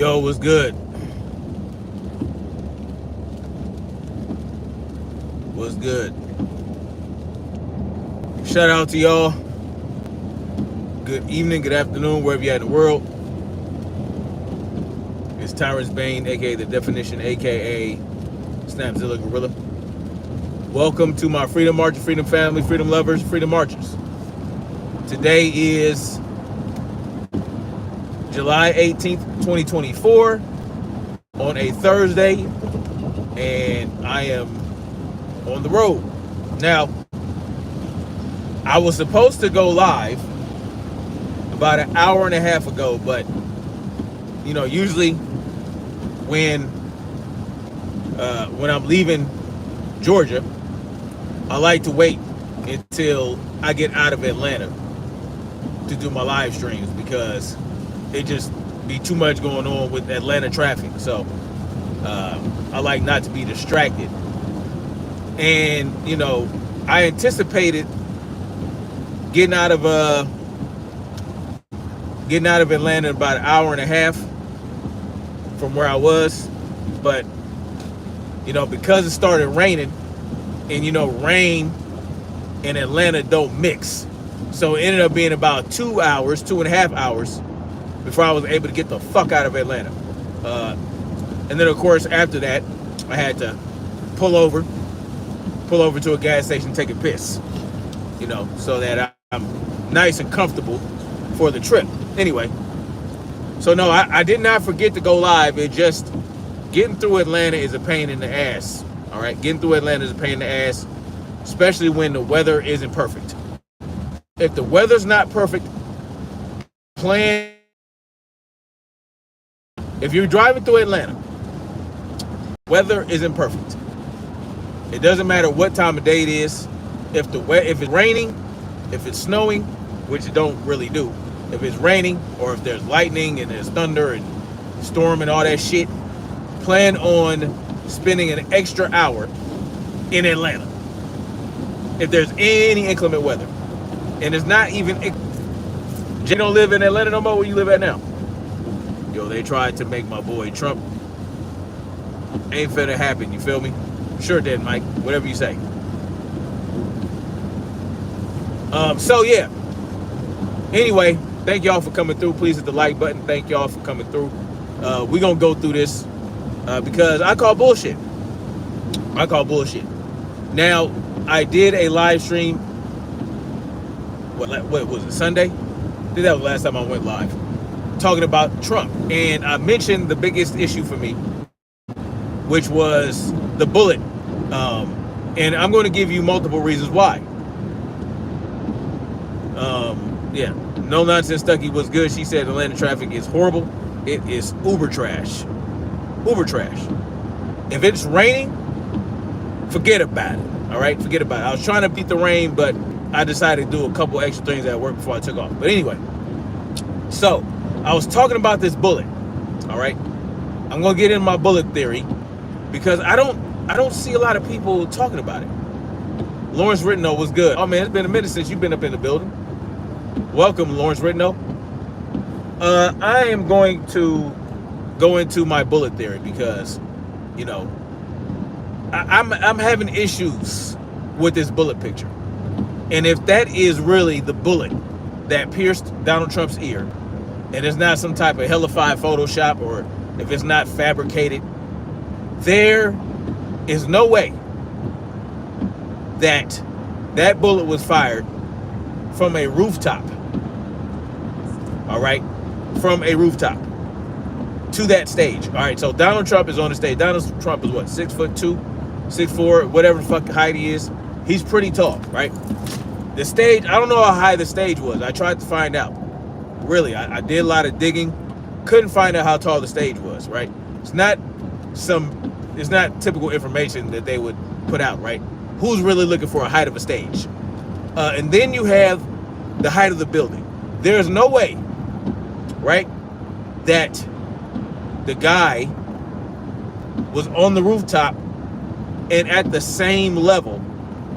Yo, what's good? What's good? Shout out to y'all. Good evening, good afternoon, wherever you're at in the world. It's Tyrus Bane, aka The Definition, aka Snapzilla Gorilla. Welcome to my Freedom Marcher, Freedom Family, Freedom Lovers, Freedom Marchers. Today is July 18th, 2024, on a Thursday, and I am on the road. Now, I was supposed to go live about an hour and a half ago, but you know, usually when I'm leaving Georgia, I like to wait until I get out of Atlanta to do my live streams because it just be too much going on with Atlanta traffic. So I like not to be distracted. And you know, I anticipated getting out of Atlanta in about an hour and a half from where I was, but you know, because it started raining, and you know, rain and Atlanta don't mix, so it ended up being about 2.5 hours before I was able to get the fuck out of Atlanta. And then of course after that, I had to pull over to a gas station, take a piss, you know, so that I'm nice and comfortable for the trip. Anyway, so no, I did not forget to go live. It just, getting through Atlanta is a pain in the ass. All right, getting through Atlanta is a pain in the ass, especially when the weather isn't perfect. If the weather's not perfect, plan. If you're driving through Atlanta, weather isn't perfect. It doesn't matter what time of day it is. If it's raining, if it's snowing, which it don't really do. If it's raining, or if there's lightning and there's thunder and storm and all that shit, plan on spending an extra hour in Atlanta if there's any inclement weather. And it's not even, you don't live in Atlanta no more. Where you live at now? Yo, they tried to make my boy Trump. Ain't finna happen, you feel me? Sure did, Mike. Whatever you say. So yeah. Anyway, thank y'all for coming through. Please hit the like button. Thank y'all for coming through. We're gonna go through this because I call bullshit. I call bullshit. Now, I did a live stream. What was it? Sunday? I think that was the last time I went live, talking about Trump, and I mentioned the biggest issue for me, which was the bullet. And I'm going to give you multiple reasons why. Yeah, no nonsense Stucky was good. She said Atlanta traffic is horrible. It is uber trash. Uber trash. If it's raining, forget about it. All right, forget about it. I was trying to beat the rain, but I decided to do a couple extra things at work before I took off. But anyway, so I was talking about this bullet. All right, I'm gonna get into my bullet theory because I don't see a lot of people talking about it. Lawrence Rittenhouse was good. Oh man, it's been a minute since you've been up in the building. Welcome, Lawrence Rittenhouse. I am going to go into my bullet theory because, you know, I'm having issues with this bullet picture. And if that is really the bullet that pierced Donald Trump's ear, and it's not some type of hellified Photoshop, or if it's not fabricated, there is no way that that bullet was fired from a rooftop. All right, from a rooftop to that stage. All right, so Donald Trump is on the stage. Donald Trump is what, 6'2", 6'4", whatever the fuck height he is. He's pretty tall, right? The stage, I don't know how high the stage was. I tried to find out. Really, I did a lot of digging. Couldn't find out how tall the stage was, right? It's not typical information that they would put out, right? Who's really looking for a height of a stage? And then you have the height of the building. There's no way, right, that the guy was on the rooftop and at the same level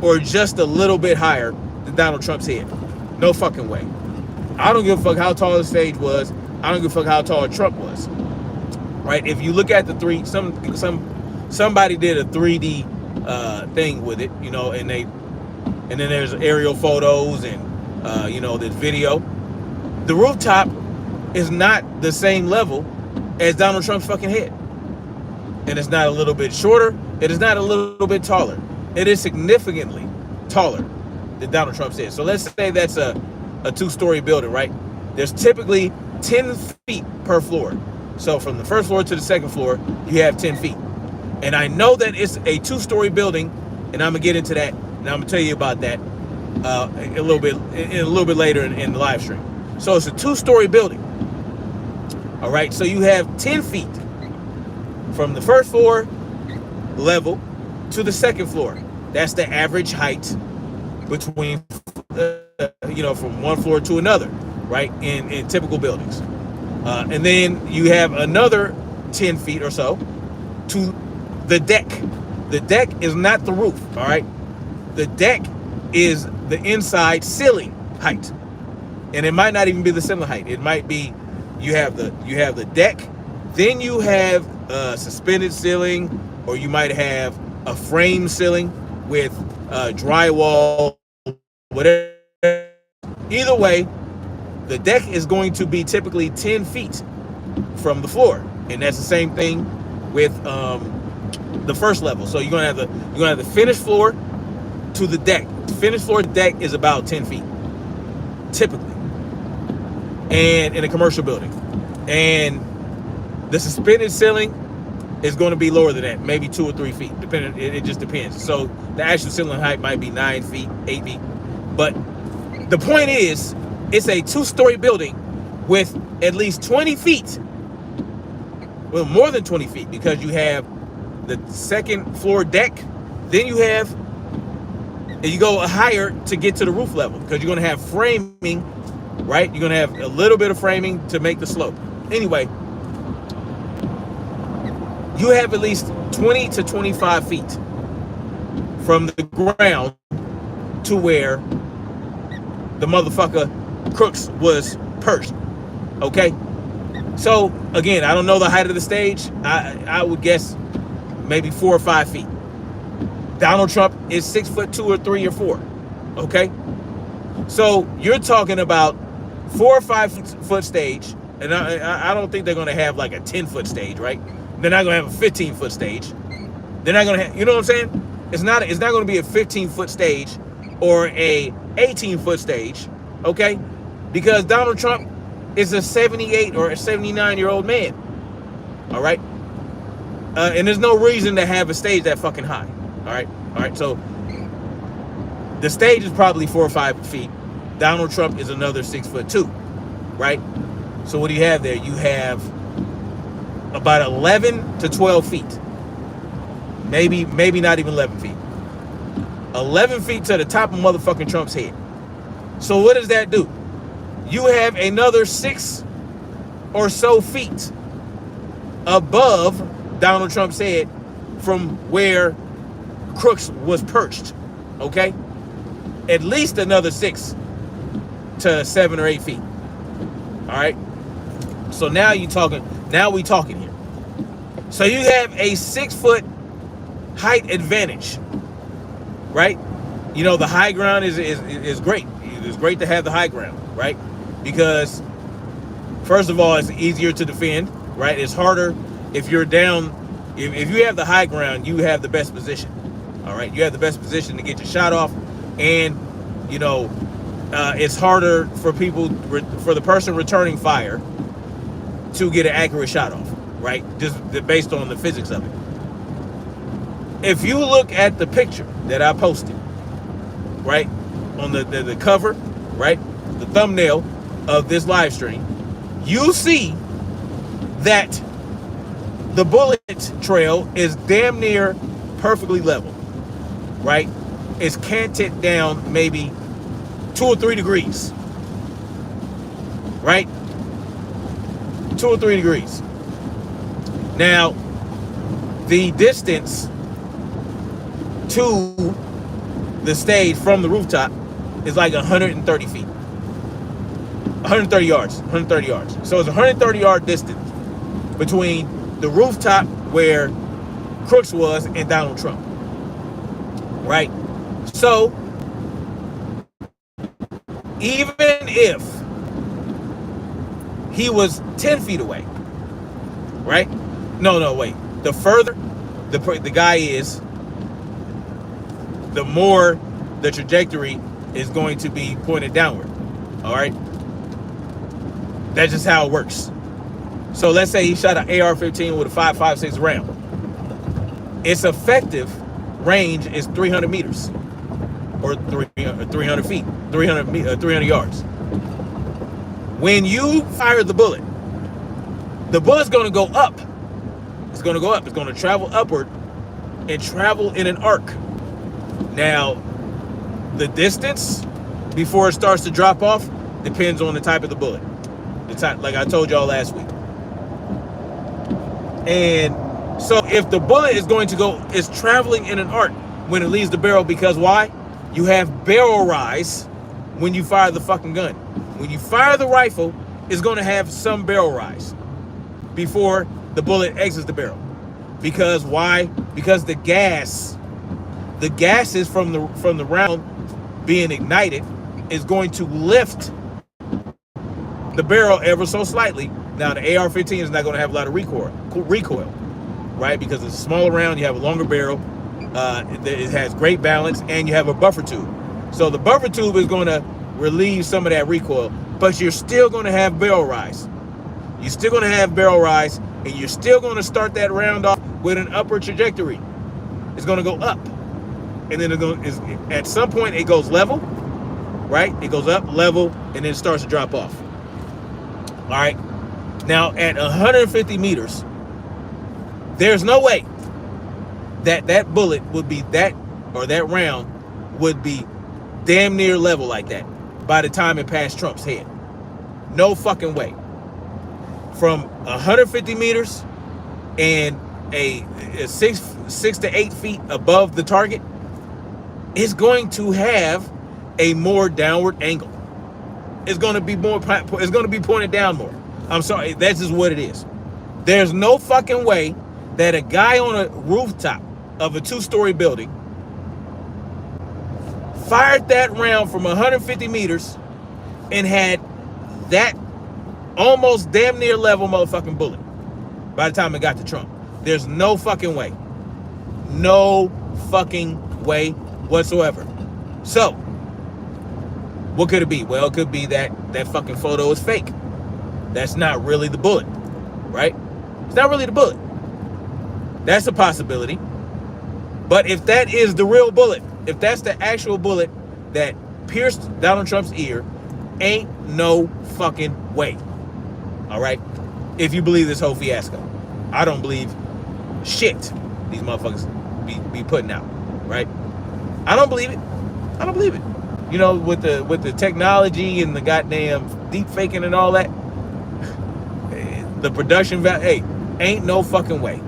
or just a little bit higher than Donald Trump's head. No fucking way. I don't give a fuck how tall the stage was. I don't give a fuck how tall Trump was. right? If you look at the somebody did a 3D thing with it, you know, and then there's aerial photos and you know, there's video. The rooftop is not the same level as Donald Trump's fucking head. And it's not a little bit shorter. It is not a little bit taller. It is significantly taller than Donald Trump's head. So let's say that's a 2-story building, right? There's typically 10 feet per floor. So from the first floor to the second floor, you have 10 feet. And I know that it's a 2-story building, and I'm gonna get into that, and I'm gonna tell you about that a little bit later in the live stream. So it's a 2-story building. All right, so you have 10 feet from the first floor level to the second floor. That's the average height between, you know, from one floor to another, right? In typical buildings. And then you have another 10 feet or so to the deck. The deck is not the roof, all right? The deck is the inside ceiling height. And it might not even be the ceiling height. It might be you have the deck, then you have a suspended ceiling, or you might have a frame ceiling with drywall, whatever. Either way, the deck is going to be typically 10 feet from the floor, and that's the same thing with the first level. So you're gonna have the finished floor to the deck. The finished floor to deck is about 10 feet, typically, and in a commercial building. And the suspended ceiling is going to be lower than that, maybe 2 or 3 feet, depending. It just depends. So the actual ceiling height might be 9 feet, 8 feet. But the point is, it's a 2-story building with at least 20 feet. Well, more than 20 feet, because you have the second floor deck, then you have, and you go higher to get to the roof level, because you're going to have framing, right? You're going to have a little bit of framing to make the slope. Anyway, you have at least 20 to 25 feet from the ground to where the motherfucker Crooks was perched. Okay? So, again, I don't know the height of the stage. I would guess maybe 4 or 5 feet. Donald Trump is 6'2" or 3 or 4. Okay? So, you're talking about 4 or 5 foot stage, and I don't think they're going to have like a 10-foot stage, right? They're not going to have a 15-foot stage. They're not going to have, you know what I'm saying? It's not going to be a 15-foot stage or a 18-foot stage, okay? Because Donald Trump is a 78 or a 79-year-old man, all right? And there's no reason to have a stage that fucking high, all right? All right, so the stage is probably 4 or 5 feet. Donald Trump is another 6'2", right? So what do you have there? You have about 11 to 12 feet. Maybe not even 11 feet. 11 feet to the top of motherfucking Trump's head. So what does that do? You have another 6 or so feet above Donald Trump's head from where Crooks was perched. Okay? At least another 6 to 7 or 8 feet. All right? So now we talking here. So you have a 6-foot height advantage, right? You know, the high ground is great. It's great to have the high ground, right? Because first of all, it's easier to defend, right? It's harder if you're down. If you have the high ground, you have the best position. All right, you have the best position to get your shot off, and you know, it's harder for the person returning fire to get an accurate shot off, right? Just based on the physics of it. If you look at the picture that I posted, right, on the cover, right, the thumbnail of this live stream, you see that the bullet trail is damn near perfectly level, right? It's canted down maybe 2 or 3 degrees, right? 2 or 3 degrees. Now, the distance to the stage from the rooftop is like 130 feet. 130 yards. So it's a 130 yard distance between the rooftop where Crooks was and Donald Trump. Right? So, even if he was 10 feet away, right? No, wait. The further the guy is, the more the trajectory is going to be pointed downward. All right? That's just how it works. So let's say he shot an AR-15 with a 5.56 round. Its effective range is 300 meters, or 300 feet, 300 yards. When you fire the bullet's going to go up. It's going to go up. It's going to travel upward and travel in an arc. Now, the distance before it starts to drop off depends on the type of the bullet. The type, like I told y'all last week. And so if the bullet is traveling in an arc when it leaves the barrel, because why? You have barrel rise when you fire the fucking gun. When you fire the rifle, it's going to have some barrel rise before the bullet exits the barrel. Because why? Because the gases from the round being ignited is going to lift the barrel ever so slightly. Now the AR-15 is not going to have a lot of recoil, right? Because it's a smaller round, you have a longer barrel, it has great balance, and you have a buffer tube. So the buffer tube is going to relieve some of that recoil, but you're still going to have barrel rise. You're still going to have barrel rise, and you're still going to start that round off with an upward trajectory. It's going to go up, and then at some point it goes level, right? It goes up, level, and then it starts to drop off. All right. Now at 150 meters, there's no way that bullet would be that round would be damn near level like that by the time it passed Trump's head. No fucking way. From 150 meters and a 6 to 8 feet above the target, it's going to have a more downward angle. It's going to be pointed down more. I'm sorry, that's just what it is. There's no fucking way that a guy on a rooftop of a 2-story building fired that round from 150 meters and had that almost damn near level motherfucking bullet by the time it got to Trump. There's no fucking way. No fucking way whatsoever. So, what could it be? Well, it could be that fucking photo is fake. That's not really the bullet, right? It's not really the bullet. That's a possibility. But if that is the real bullet, if that's the actual bullet that pierced Donald Trump's ear, ain't no fucking way. All right? If you believe this whole fiasco. I don't believe shit these motherfuckers be putting out, right? I don't believe it. I don't believe it. You know, with the technology and the goddamn deep faking and all that, the production value, hey, ain't no fucking way.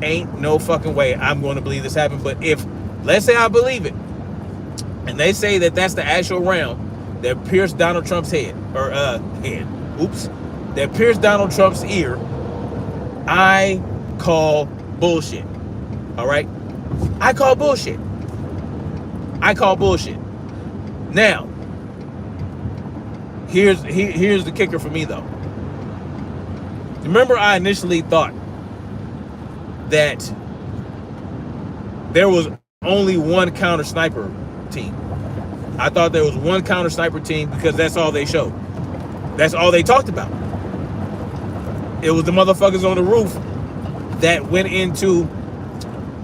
Ain't no fucking way I'm going to believe this happened. But if, let's say I believe it, and they say that that's the actual round that pierced Donald Trump's that pierced Donald Trump's ear, I call bullshit. All right? I call bullshit. I call bullshit. Now, here's the kicker for me, though. Remember, I initially thought that there was only one counter sniper team. I thought there was one counter sniper team because that's all they showed. That's all they talked about. It was the motherfuckers on the roof that went into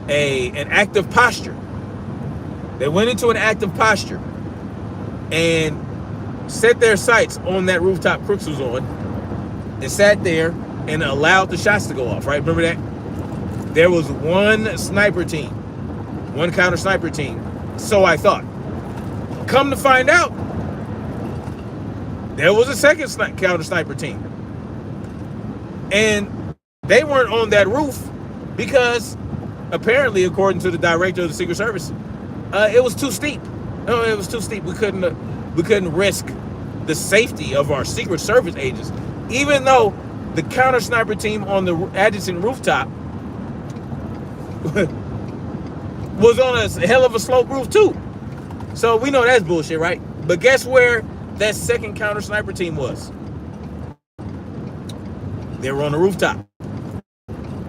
an active posture. They went into an active posture and set their sights on that rooftop Crooks was on and sat there and allowed the shots to go off, right? Remember that? There was one sniper team, one counter sniper team. So I thought. Come to find out, there was a second counter sniper team. And they weren't on that roof because apparently, according to the director of the Secret Service, it was too steep. No, it was too steep. We couldn't risk the safety of our Secret Service agents, even though the counter sniper team on the adjacent rooftop was on a hell of a slope roof too. So we know that's bullshit, right? But guess where that second counter sniper team was? They were on the rooftop.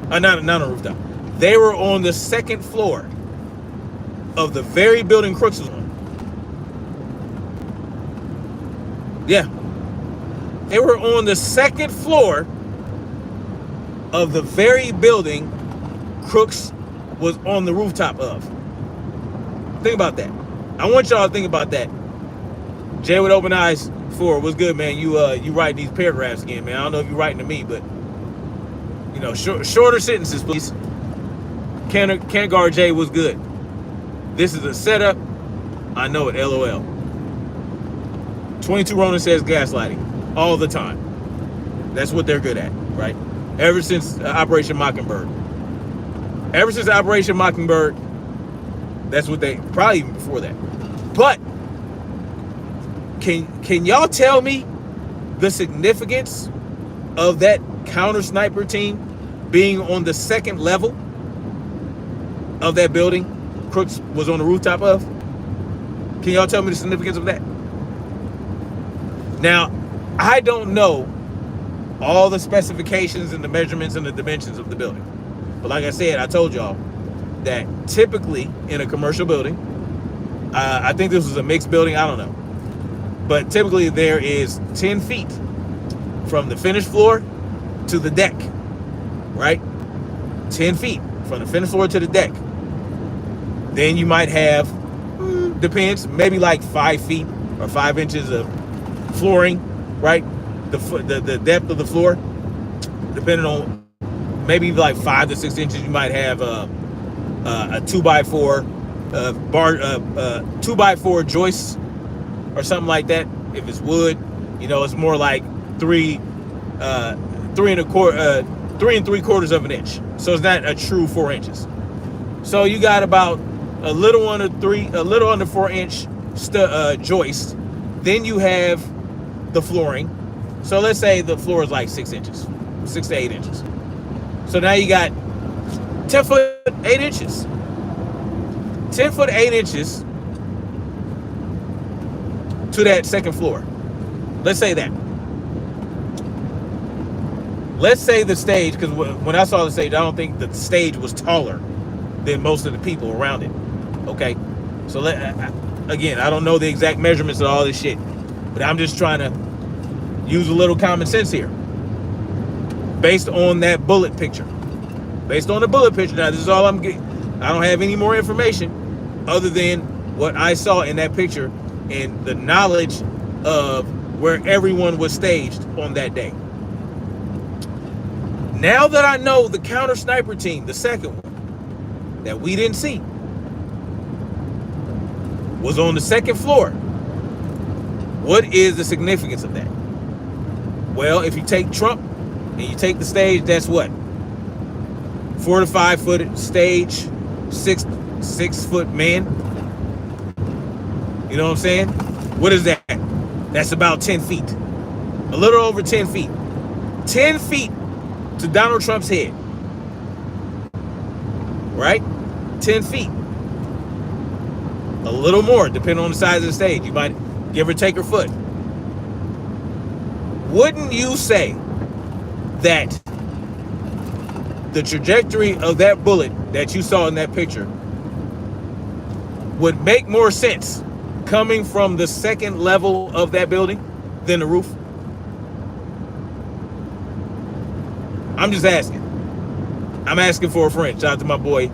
Not on the rooftop. They were on the second floor of the very building Crooks was on. Yeah. They were on the second floor of the very building Crooks was on the rooftop of. Think about that. I want y'all to think about that. Jay with Open Eyes 4, what's good, man? You writing these paragraphs again, man. I don't know if you're writing to me, but you know, shorter sentences, please. Can't guard Jay was good. This is a setup. I know it, LOL. 22 Ronin says gaslighting all the time. That's what they're good at, right? Ever since Operation Mockingbird. Ever since Operation Mockingbird, that's what they, probably even before that. But can y'all tell me the significance of that counter sniper team being on the second level of that building Crooks was on the rooftop of? Can y'all tell me the significance of that? Now, I don't know all the specifications and the measurements and the dimensions of the building. But like I said, I told y'all that typically in a commercial building, I think this was a mixed building, I don't know. But typically there is 10 feet from the finished floor to the deck, right? 10 feet from the finished floor to the deck. Then you might have, depends, maybe like 5 feet or 5 inches of flooring, right? The depth of the floor, depending on, maybe like 5 to 6 inches. You might have a 2x4 2x4 joist or something like that. If it's wood, you know, it's more like 3 3.75 of an inch. So it's not a true 4 inches. So you got about a little under 4 inch joist. Then you have the flooring. So let's say the floor is like 6 inches, 6 to 8 inches. So now you got 10 foot 8 inches. 10 foot 8 inches to that second floor. Let's say that. Let's say the stage, because when I saw the stage, I don't think the stage was taller than most of the people around it. Okay, so again, I don't know the exact measurements of all this shit, but I'm just trying to use a little common sense here. Based on that bullet picture. Based on the bullet picture. Now, this is all I'm getting. I don't have any more information other than what I saw in that picture and the knowledge of where everyone was staged on that day. Now that I know the counter sniper team, the second one, that we didn't see, was on the second floor, what is the significance of that? Well, if you take Trump and you take the stage, that's what? 4 to 5 foot stage, 6 foot man. You know what I'm saying? What is that? That's about 10 feet. A little over 10 feet. 10 feet to Donald Trump's head. Right? 10 feet. A little more, depending on the size of the stage. You might give or take a foot. Wouldn't you say that the trajectory of that bullet that you saw in that picture would make more sense coming from the second level of that building than the roof? I'm just asking. I'm asking for a friend. Shout out to my boy.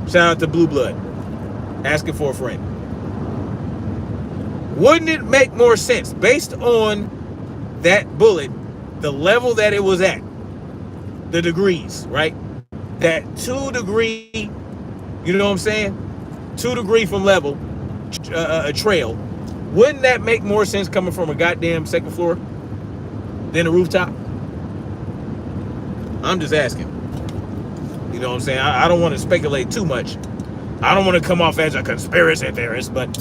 Shout out to Blue Blood. Asking for a friend. Wouldn't it make more sense based on that bullet, the level that it was at, the degrees, right? That 2 degree, you know what I'm saying? 2 degree from level, a trail. Wouldn't that make more sense coming from a goddamn second floor than a rooftop? I'm just asking. You know what I'm saying? I don't want to speculate too much. I don't want to come off as a conspiracy theorist, but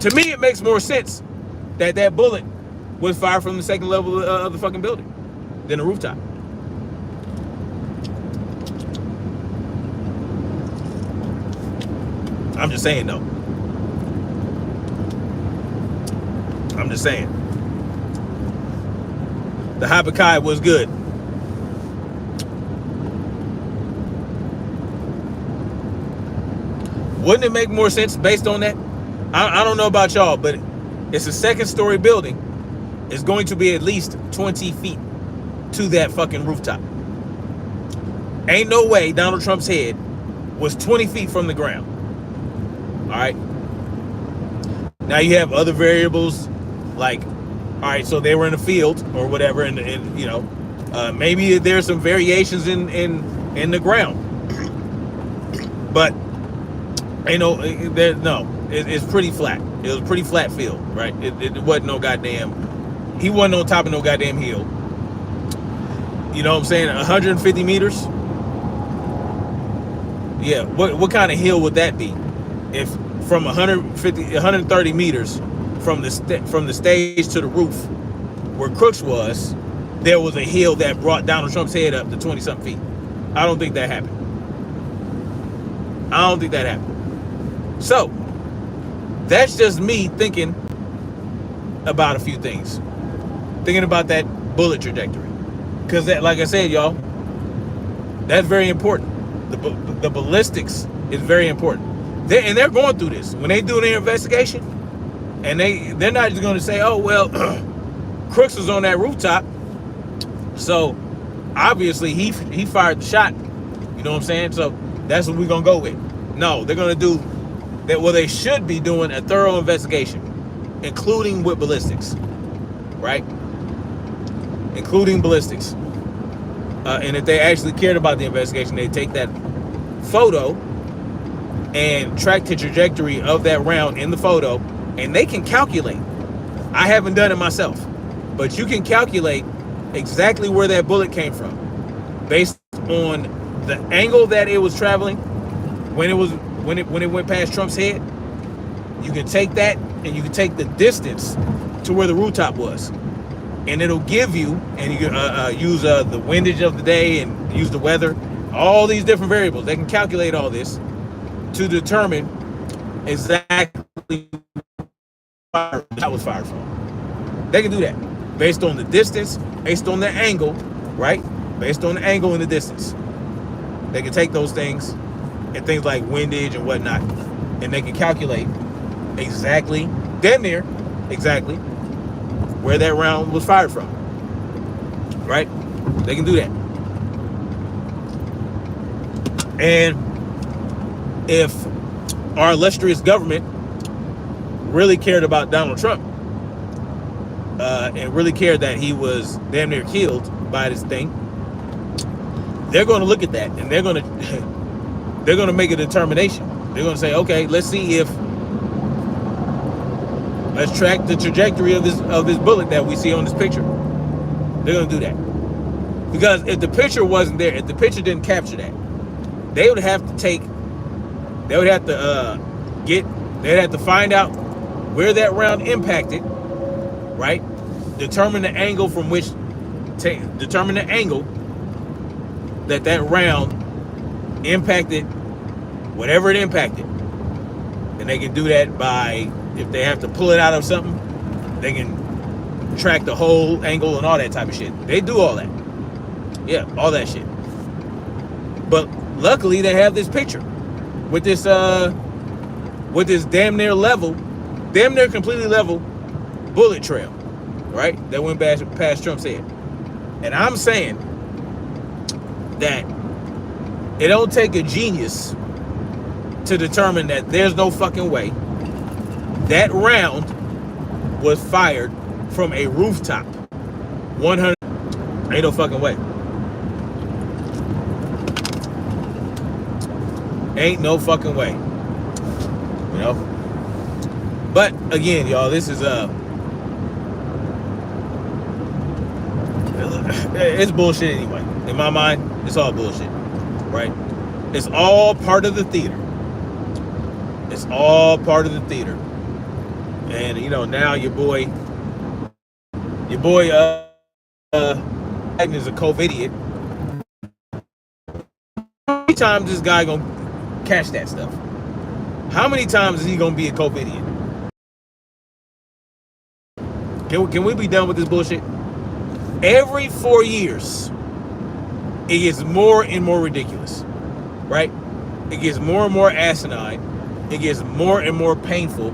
to me it makes more sense that that bullet was fired from the second level of the fucking building than the rooftop. I'm just saying, though. I'm just saying. The Habakkuk was good. Wouldn't it make more sense based on that? I don't know about y'all, but it's a second-story building. It's going to be at least 20 feet to that fucking rooftop. Ain't no way Donald Trump's head was 20 feet from the ground. All right. Now you have other variables, like, all right, so they were in a field or whatever, and you know, maybe there's some variations in the ground, but it's pretty flat. It was a pretty flat field, right? It wasn't no goddamn. He wasn't on top of no goddamn hill. You know what I'm saying? 150 meters. Yeah, what kind of hill would that be? If from 130 meters from the stage to the roof, where Crooks was, there was a hill that brought Donald Trump's head up to 20-something feet. I don't think that happened. So, that's just me thinking about a few things. Thinking about that bullet trajectory. Because, that, like I said, y'all, that's very important. The ballistics is very important. They're going through this. When they do their investigation, and they're not just going to say, oh, well, Crooks was on that rooftop, so obviously he fired the shot. You know what I'm saying? So that's what we're going to go with. No, they're going to do that. Well, they should be doing a thorough investigation, including with ballistics, right? Including ballistics. And if they actually cared about the investigation, they take that photo and track the trajectory of that round in the photo, and they can calculate. I haven't done it myself, but you can calculate exactly where that bullet came from based on the angle that it was traveling when it went past Trump's head. You can take that and you can take the distance to where the rooftop was, and it'll give you, and you can use the windage of the day and use the weather, all these different variables. They can calculate all this to determine exactly where that was fired from. They can do that based on the distance, based on the angle, right? Based on the angle and the distance. They can take those things and things like windage and whatnot, and they can calculate exactly, damn near exactly, where that round was fired from, right? They can do that. And if our illustrious government really cared about Donald Trump, and really cared that he was damn near killed by this thing, they're going to look at that, and they're going to make a determination. They're going to say, okay, let's track the trajectory of this bullet that we see on this picture. They're going to do that, because if the picture wasn't there, if the picture didn't capture that, they would have to find out where that round impacted, right? Determine the angle that round impacted, whatever it impacted. And they can do that by, if they have to pull it out of something, they can track the whole angle and all that type of shit. They do all that. Yeah, all that shit. But luckily they have this picture with this damn near completely level bullet trail, right? That went past Trump's head. And I'm saying that it don't take a genius to determine that there's no fucking way that round was fired from a rooftop. 100, ain't no fucking way. Ain't no fucking way. You know? But again, y'all, this is it's bullshit anyway. In my mind, it's all bullshit. Right? It's all part of the theater. It's all part of the theater. And you know, now your boy is a Covidiot. How many times this guy gonna catch that stuff? How many times is he gonna be a Covidiot? Can we be done with this bullshit? Every 4 years, it gets more and more ridiculous, right? It gets more and more asinine. It gets more and more painful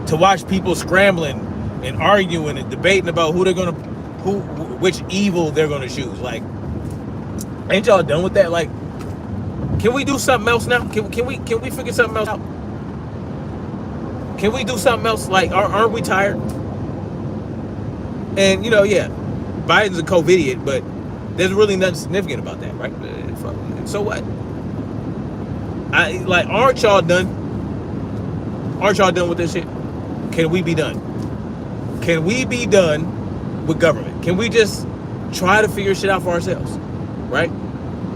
to watch people scrambling and arguing and debating about which evil they're gonna choose. Like, ain't y'all done with that? Like, can we do something else now? Can we figure something else out? Can we do something else? Like, aren't we tired? And yeah, Biden's a Covidiot, but there's really nothing significant about that, right? So what? Aren't y'all done? Aren't y'all done with this shit? Can we be done? Can we be done with government? Can we just try to figure shit out for ourselves, right?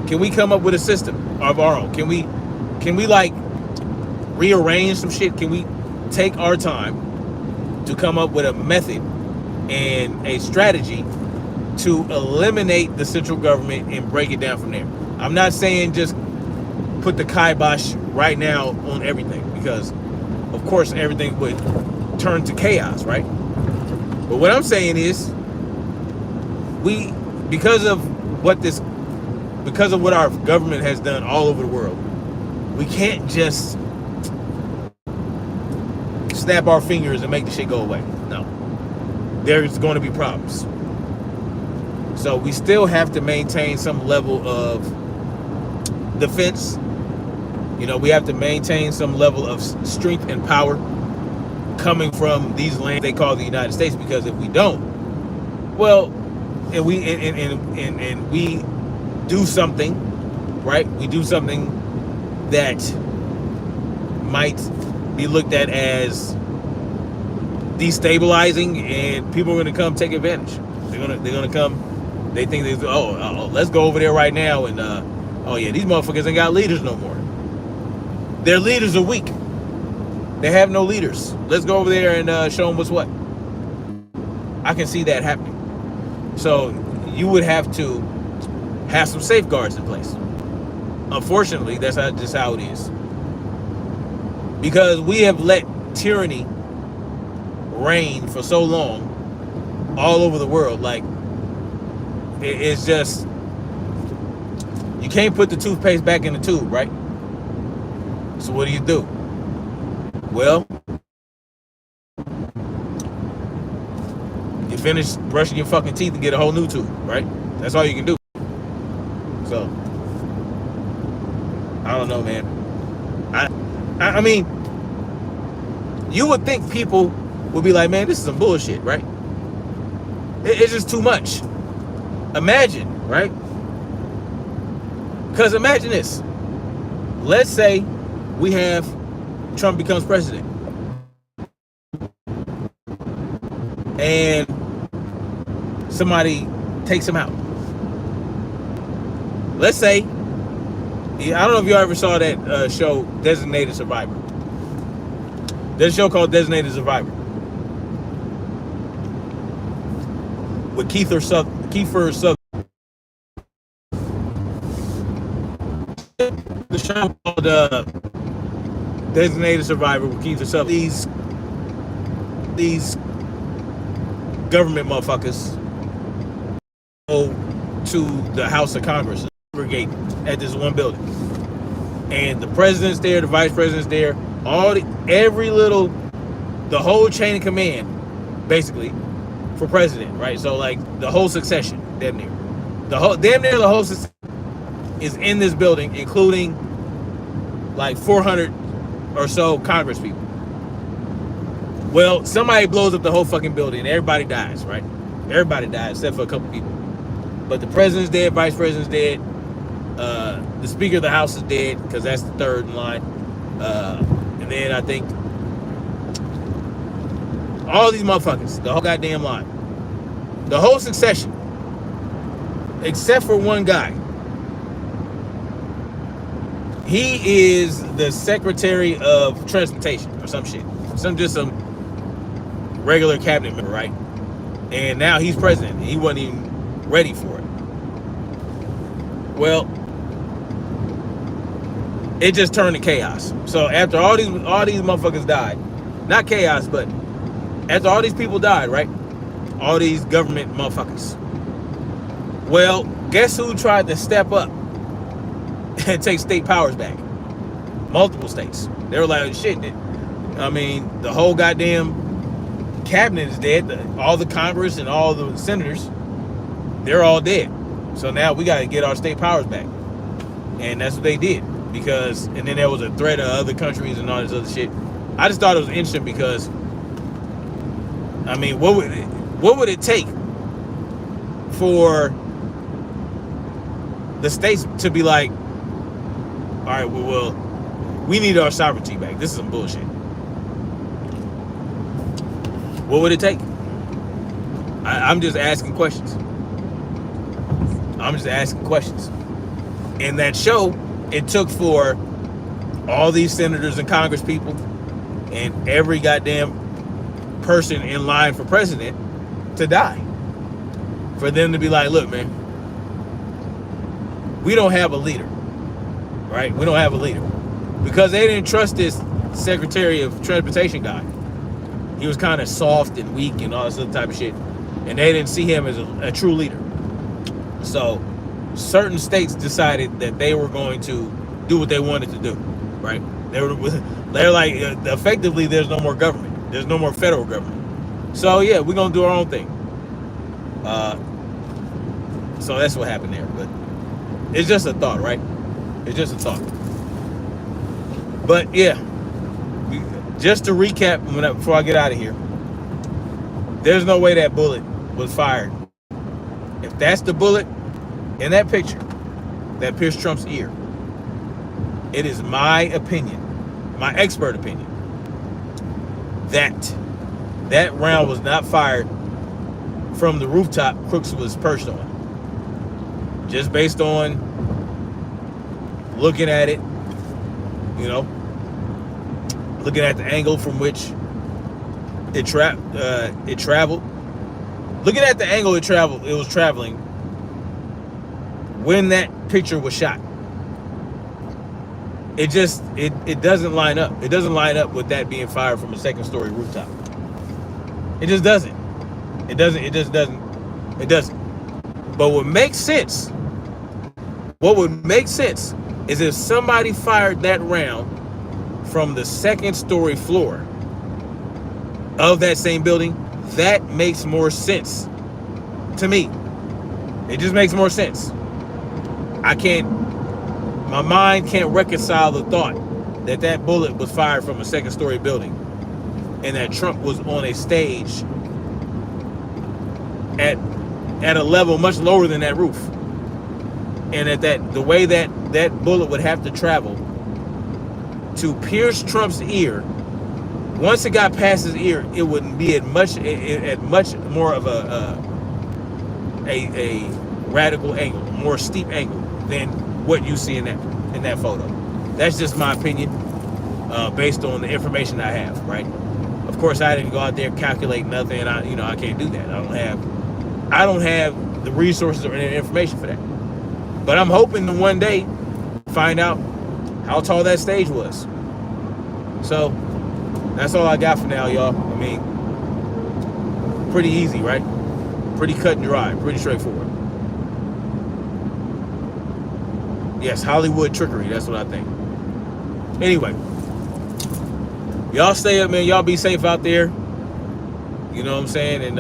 Can we come up with a system of our own? Can we like rearrange some shit? Can we take our time to come up with a method and a strategy to eliminate the central government and break it down from there? I'm not saying just put the kibosh right now on everything, because of course everything would turn to chaos, right? But what I'm saying is, because of what our government has done all over the world, we can't just snap our fingers and make the shit go away. No. There's going to be problems. So we still have to maintain some level of defense. We have to maintain some level of strength and power coming from these lands they call the United States, because if we don't, well, and we do something, right? We do something that might be looked at as destabilizing, and people are going to come take advantage. They're gonna come. They think let's go over there right now, and these motherfuckers ain't got leaders no more. Their leaders are weak. They have no leaders. Let's go over there and show them what's what. I can see that happening. So you would have to have some safeguards in place. Unfortunately, that's just how it is. Because we have let tyranny reign for so long all over the world. Like, it's just, you can't put the toothpaste back in the tube, right? So what do? Well, you finish brushing your fucking teeth and get a whole new tube, right? That's all you can do. So, I don't know, man. I mean, you would think people would be like, man, this is some bullshit, right? It's just too much. Imagine, right? Because imagine this. Let's say Trump becomes president, and somebody takes him out. Let's say, I don't know if you ever saw that show, Designated Survivor. There's a show called Designated Survivor with Kiefer Sutherland. The show called Designated Survivor with Kiefer Sutherland. These government motherfuckers go to the House of Congress, congregate at this one building, and the president's there, the vice president's there, the whole chain of command, basically, for president, right? So like the whole succession, damn near the whole succession is in this building, including like 400 or so Congress people. Well, somebody blows up the whole fucking building and everybody dies, right? Everybody dies except for a couple people. But the president's dead, vice president's dead, the Speaker of the House is dead, because that's the third in line. And then I think all these motherfuckers, the whole goddamn line, the whole succession, except for one guy. He is the Secretary of Transportation or some shit. Some regular cabinet member, right? And now he's president. He wasn't even ready for it. Well, it just turned to chaos. So after all these motherfuckers died, not chaos, but after all these people died, right? All these government motherfuckers. Well, guess who tried to step up and take state powers back? Multiple states. They were like, shit, I mean, the whole goddamn cabinet is dead. All the Congress and all the senators, they're all dead. So now we got to get our state powers back. And that's what they did. Because, and then there was a threat of other countries and all this other shit. I just thought it was interesting because, I mean, what would it take for the states to be like, all right, well, we need our sovereignty back. This is some bullshit. What would it take? I'm just asking questions. I'm just asking questions. In that show, it took for all these senators and Congress people and every goddamn person in line for president to die. For them to be like, look, man, we don't have a leader, right? We don't have a leader. Because they didn't trust this Secretary of Transportation guy. He was kind of soft and weak and all this other type of shit. And they didn't see him as a true leader. So certain states decided that they were going to do what they wanted to do, right? They're like, effectively, there's no more government. There's no more federal government. So yeah, we're going to do our own thing. So that's what happened there. But it's just a thought, right? It's just a thought. But yeah, just to recap before I get out of here, there's no way that bullet was fired. If that's the bullet in that picture that pierced Trump's ear, it is my opinion, my expert opinion, that round was not fired from the rooftop Crooks was perched on. Just based on looking at it, you know, looking at the angle from which it traveled. Looking at the angle it was traveling when that picture was shot. It doesn't line up. It doesn't line up with that being fired from a second story rooftop. It just doesn't. It just doesn't. But what would make sense is if somebody fired that round from the second story floor of that same building. That makes more sense to me. It just makes more sense. My mind can't reconcile the thought that that bullet was fired from a second story building and that Trump was on a stage at a level much lower than that roof, and that the way that bullet would have to travel to pierce Trump's ear, once it got past his ear, it wouldn't be at much more of a radical angle, more steep angle than what you see in that photo. That's just my opinion, based on the information I have. Right? Of course, I didn't go out there calculate nothing. I can't do that. I don't have the resources or any information for that. But I'm hoping to one day find out how tall that stage was. So that's all I got for now, y'all. I mean, pretty easy, right? Pretty cut and dry, pretty straightforward. Yes, Hollywood trickery, that's what I think. Anyway, y'all stay up, man. Y'all be safe out there. You know what I'm saying? And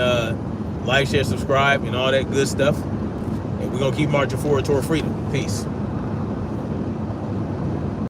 like, share, subscribe, and all that good stuff. And we're going to keep marching forward toward freedom. Peace.